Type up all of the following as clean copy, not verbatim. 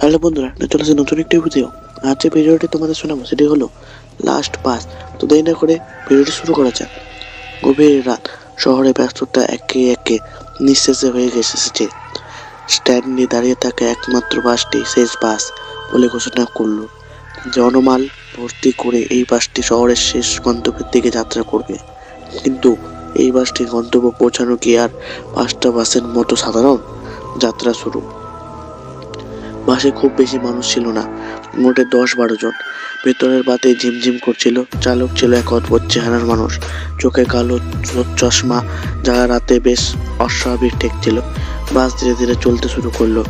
Hello বন্ধুরা, চলে আসছে নতুন একটি ভিডিও। আজ যে ভিডিওটি তোমাদের শোনাবো সেটি হলো লাস্ট বাস। তো দেরি না করে ভিডিওটি শুরু করা যাক। গভীর রাত, শহরে ব্যস্ততা একে একে নিঃশেষে হয়ে এসেছে। স্ট্যান্ডে দাঁড়িয়ে থাকা একমাত্র বাসটি শেষ বাস বলে ঘোষণা করলো। জনমাল ভর্তি করে এই বাসটি শহরের শেষ গন্তব্যের দিকে যাত্রা করবে। কিন্তু এই বাসটির গন্তব্য পৌঁছানো কি আর 5টা বাসের মতো সাধারণ? যাত্রা শুরু। বাসে খুব বেশি মানুষ ছিল না, মোটে 10-12 জন। ভেতরের বাতে ঝিমঝিম করছিল। চালক ছিল এক অদ্ভুত চেহারার মানুষ, চোখে কালো চশমা, যা রাতে বেশ অস্বাভাবিক ঠেকছিল। বাস ধীরে ধীরে চলতে শুরু করলো।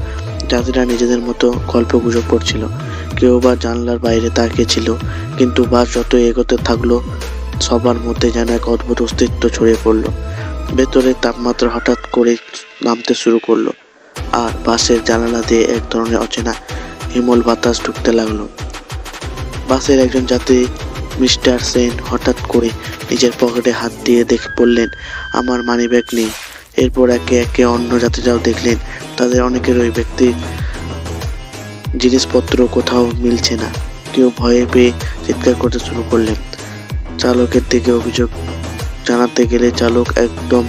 যাত্রীরা নিজেদের মতো গল্প গুজব করছিল, কেউ বা জানলার বাইরে তাকিয়েছিল। কিন্তু বাস যত এগোতে থাকলো, সবার মধ্যে যেন এক অদ্ভুত অস্তিত্ব ছড়িয়ে পড়লো। ভেতরে তাপমাত্রা হঠাৎ করে নামতে শুরু করলো, আর বাসের জানালা দিয়ে এক ধরনের অচেনা হিমল বাতাস ঢুকতে লাগলো। বাসের একজন যাত্রী, মিস্টার সেন, হঠাৎ করে নিজের পকেটে হাত দিয়ে দেখে বললেন, আমার মানিব্যাগ নেই। এরপর একে একে অন্য যাত্রীরাও দেখলেন তাদের অনেকের ওই ব্যক্তি জিনিসপত্র কোথাও মিলছে না। কেউ ভয়ে পেয়ে চিৎকার করতে শুরু করলেন। চালকের দিকে অভিযোগ জানাতে গেলে চালক একদম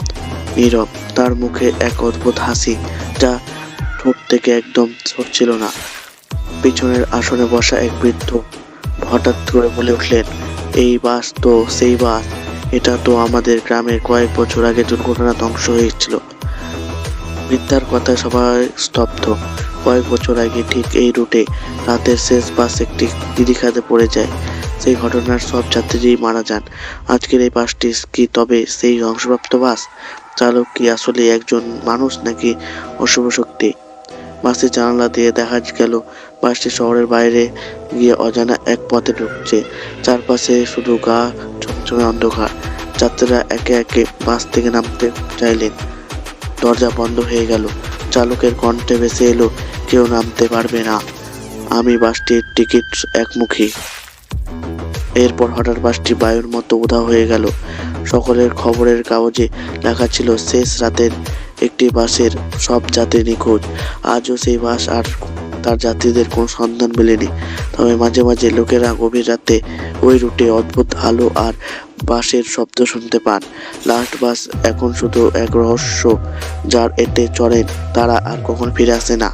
নীরব, তার মুখে এক অদ্ভুত হাসি যা ঠোঁট থেকে একদম সরছিল না। পিছনের আসনে বসা এক বৃদ্ধ হঠাৎ করে বলে উঠলেন, এই বাস তো সেই বাস, এটা তো আমাদের গ্রামের কয়েক বছর আগে দুর্ঘটনা ধ্বংস হয়েছিল। বৃদ্ধার কথায় সবাই স্তব্ধ। কয়েক বছর আগে ঠিক এই রুটে রাতের শেষ বাস একটি গিরিখাতে পড়ে যায়। সেই ঘটনার সব যাত্রী মারা যান। আজকের এই বাসটি কি তবে সেই ধ্বংসপ্রাপ্ত বাস? চালক কি আসলে একজন মানুষ নাকি অশুভ শক্তি? বাসের জানালা দিয়ে দেখা গেল বাসটি শহরের বাইরে গিয়ে অজানা এক পথে ঢুকছে। চারপাশে শুধু গা ছমছমে অন্ধকার। যাত্রীরা একে একে বাস থেকে নামতে চাইলেন। দরজা বন্ধ হয়ে গেল। চালকের কণ্ঠে ভেসে এলো, কেউ নামতে পারবে না, আমি বাসটির টিকিট একমুখী। এরপর হঠাৎ বাসটি বায়ুর মতো উধাও হয়ে গেল। সকলের খবরের কাগজে লেখা ছিল শেষ রাতের একটি বাসের সব যাত্রী নিখোঁজ। আজও সেই বাস আর তার যাত্রীদের কোনো সন্ধান মেলেনি। তবে মাঝে মাঝে লোকেরা গভীর রাতে ওই রুটে অদ্ভুত আলো আর বাসের শব্দ শুনতে পান। লাস্ট বাস এখন শুধু এক রহস্য, যার এতে চড়েন তারা আর কখনো ফিরে আসে না।